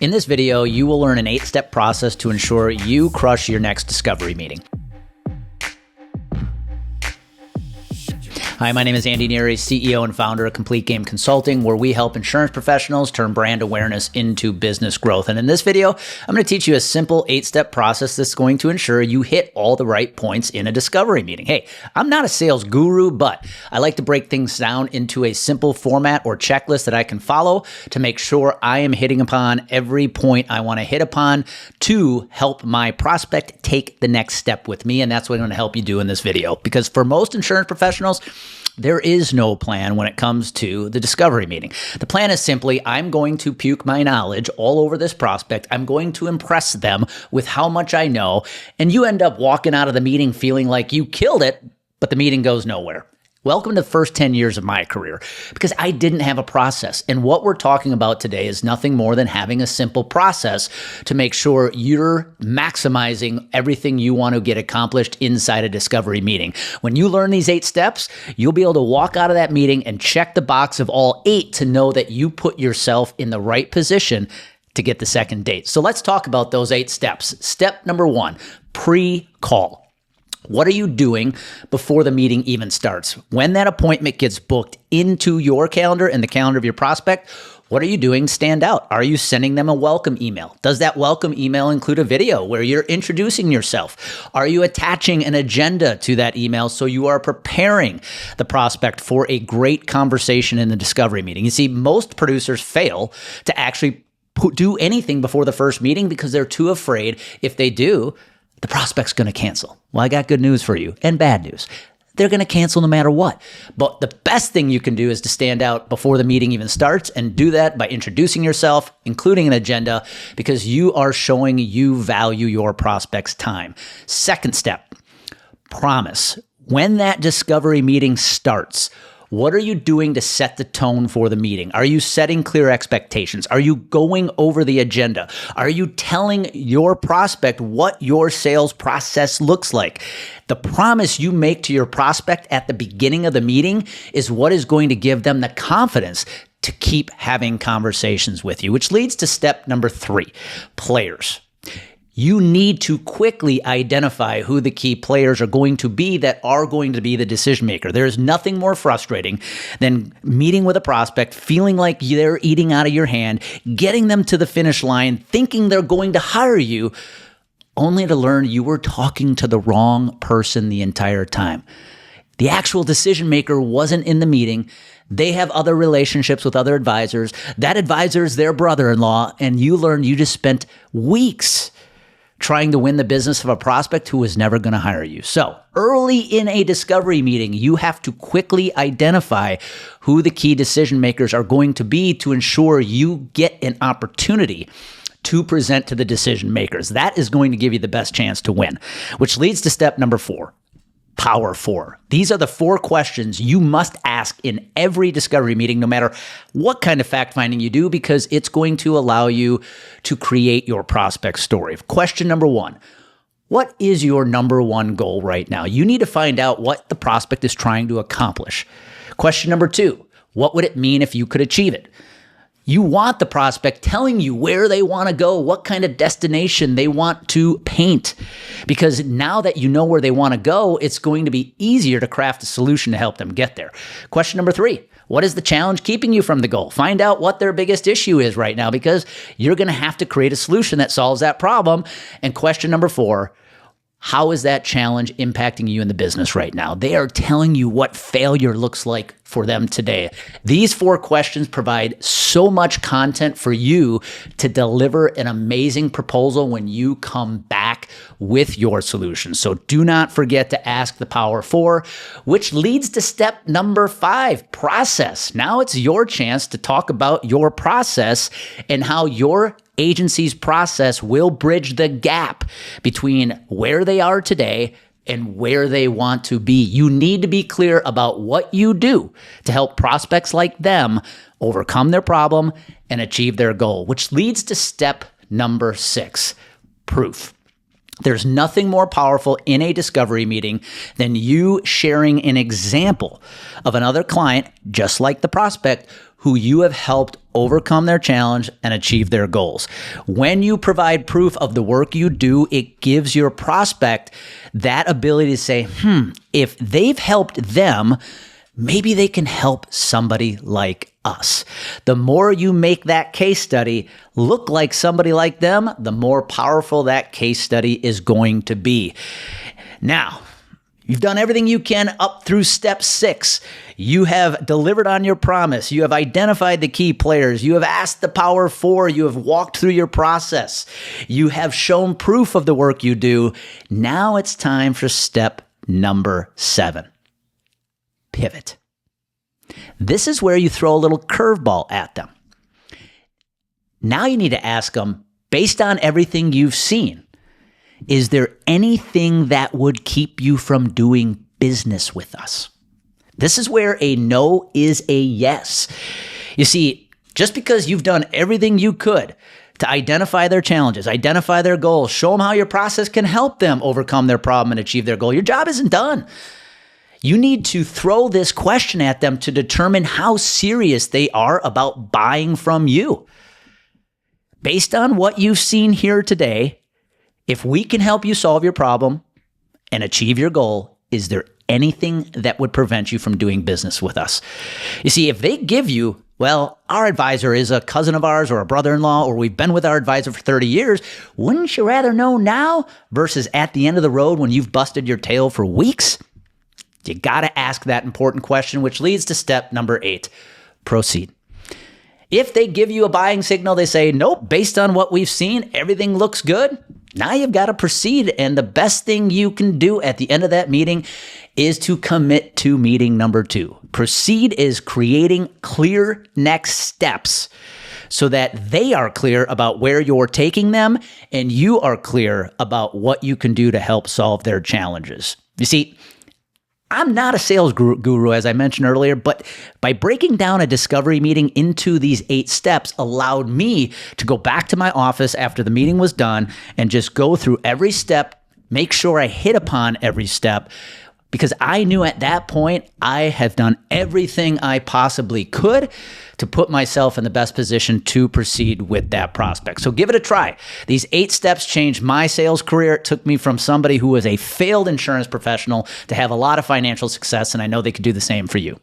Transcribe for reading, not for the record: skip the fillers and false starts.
In this video, you will learn an 8-step process to ensure you crush your next discovery meeting. Hi, my name is Andy NEARY, CEO and founder of Complete Game Consulting, where we help insurance professionals turn brand awareness into business growth. And in this video, I'm going to teach you a simple 8-step process that's going to ensure you hit all the right points in a discovery meeting. Hey, I'm not a sales guru, but I like to break things down into a simple format or checklist that I can follow to make sure I am hitting upon every point I want to hit upon to help my prospect take the next step with me. And that's what I'm going to help you do in this video. Because for most insurance professionals, there is no plan when it comes to the discovery meeting. The plan is simply, I'm going to puke my knowledge all over this prospect. I'm going to impress them with how much I know. And you end up walking out of the meeting feeling like you killed it, but the meeting goes nowhere. Welcome to the first 10 years of my career, because I didn't have a process. And what we're talking about today is nothing more than having a simple process to make sure you're maximizing everything you want to get accomplished inside a discovery meeting. When you learn these 8 steps, you'll be able to walk out of that meeting and check the box of all 8 to know that you put yourself in the right position to get the second date. So let's talk about those 8 steps. Step number 1, pre-call. What are you doing before the meeting even starts? When that appointment gets booked into your calendar and the calendar of your prospect, what are you doing to stand out? Are you sending them a welcome email? Does that welcome email include a video where you're introducing yourself? Are you attaching an agenda to that email so you are preparing the prospect for a great conversation in the discovery meeting? You see, most producers fail to actually do anything before the first meeting because they're too afraid if they do, the prospect's going to cancel. Well, I got good news for you and bad news. They're going to cancel no matter what. But the best thing you can do is to stand out before the meeting even starts, and do that by introducing yourself, including an agenda, because you are showing you value your prospect's time. Second step, promise. When that discovery meeting starts, what are you doing to set the tone for the meeting? Are you setting clear expectations? Are you going over the agenda? Are you telling your prospect what your sales process looks like? The promise you make to your prospect at the beginning of the meeting is what is going to give them the confidence to keep having conversations with you, which leads to step number 3, players. You need to quickly identify who the key players are going to be that are going to be the decision maker. There is nothing more frustrating than meeting with a prospect, feeling like they're eating out of your hand, getting them to the finish line, thinking they're going to hire you, only to learn you were talking to the wrong person the entire time. The actual decision maker wasn't in the meeting. They have other relationships with other advisors. That advisor is their brother-in-law, and you learned you just spent weeks trying to win the business of a prospect who was never going to hire you. So early in a discovery meeting, you have to quickly identify who the key decision makers are going to be to ensure you get an opportunity to present to the decision makers. That is going to give you the best chance to win, which leads to step number 4. Power 4. These are the 4 questions you must ask in every discovery meeting, no matter what kind of fact-finding you do, because it's going to allow you to create your prospect story. Question number 1. What is your number 1 goal right now? You need to find out what the prospect is trying to accomplish. Question number 2. What would it mean if you could achieve it? You want the prospect telling you where they want to go, what kind of destination they want to paint. Because now that you know where they want to go, it's going to be easier to craft a solution to help them get there. Question number 3, what is the challenge keeping you from the goal? Find out what their biggest issue is right now, because you're going to have to create a solution that solves that problem. And question number 4, how is that challenge impacting you in the business right now? They are telling you what failure looks like for them today. These 4 questions provide so much content for you to deliver an amazing proposal when you come back with your solution. So do not forget to ask the Power 4, which leads to step number 5, process. Now it's your chance to talk about your process and how your agency's process will bridge the gap between where they are today and where they want to be. You need to be clear about what you do to help prospects like them overcome their problem and achieve their goal, which leads to step number 6, proof. There's nothing more powerful in a discovery meeting than you sharing an example of another client, just like the prospect, who you have helped overcome their challenge and achieve their goals. When you provide proof of the work you do, it gives your prospect that ability to say, if they've helped them, maybe they can help somebody like us. The more you make that case study look like somebody like them, the more powerful that case study is going to be. Now, you've done everything you can up through step 6. You have delivered on your promise. You have identified the key players. You have asked the power 4. You have walked through your process. You have shown proof of the work you do. Now it's time for step number 7. Pivot. This is where you throw a little curveball at them. Now you need to ask them, based on everything you've seen, is there anything that would keep you from doing business with us? This is where a no is a yes. You see, just because you've done everything you could to identify their challenges, identify their goals, show them how your process can help them overcome their problem and achieve their goal, your job isn't done. You need to throw this question at them to determine how serious they are about buying from you. Based on what you've seen here today, if we can help you solve your problem and achieve your goal, is there anything that would prevent you from doing business with us? You see, if they give you, well, our advisor is a cousin of ours or a brother-in-law, or we've been with our advisor for 30 years, wouldn't you rather know now versus at the end of the road when you've busted your tail for weeks? You got to ask that important question, which leads to step number 8, proceed. If they give you a buying signal, they say, nope, based on what we've seen, everything looks good. Now you've got to proceed. And the best thing you can do at the end of that meeting is to commit to meeting number 2. Proceed is creating clear next steps so that they are clear about where you're taking them and you are clear about what you can do to help solve their challenges. You see, I'm not a sales guru, as I mentioned earlier, but by breaking down a discovery meeting into these 8 steps allowed me to go back to my office after the meeting was done and just go through every step, make sure I hit upon every step, because I knew at that point I have done everything I possibly could to put myself in the best position to proceed with that prospect. So give it a try. These 8 steps changed my sales career. It took me from somebody who was a failed insurance professional to have a lot of financial success, and I know they could do the same for you.